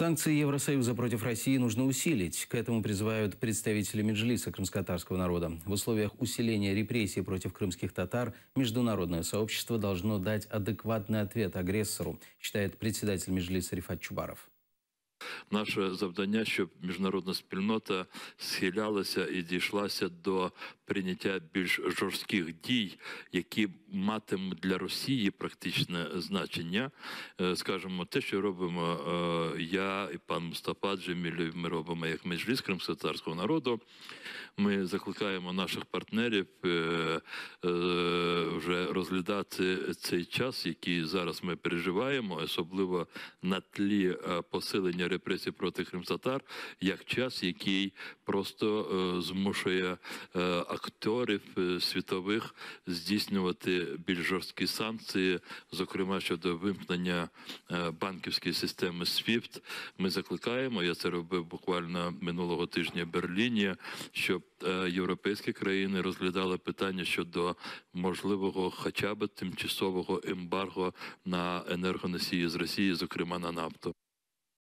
Санкции Евросоюза против России нужно усилить. К этому призывают представители Меджлиса крымскотарского народа. В условиях усиления репрессий против крымских татар международное сообщество должно дать адекватный ответ агрессору, считает председатель Меджлиса Рифат Чубаров. Наше завдання, щоб міжнародна спільнота схилялася і дійшлася до прийняття більш жорстких дій, які матимуть для Росії практичне значення. Скажімо, те, що робимо я і пан Мустафа Джемілєв, ми робимо як Меджліс кримськотатарського народу. Ми закликаємо наших партнерів вже розглядати цей час, який зараз ми переживаємо, особливо на тлі посилення репресій проти кримтатар, як час, який просто змушує акторів світових здійснювати більш жорсткі санкції, зокрема щодо вимкнення банківської системи SWIFT. Ми закликаємо, я це робив буквально минулого тижня в Берліні, щоб європейські країни розглядали питання щодо можливого хоча б тимчасового ембарго на енергоносії з Росії, зокрема на нафту.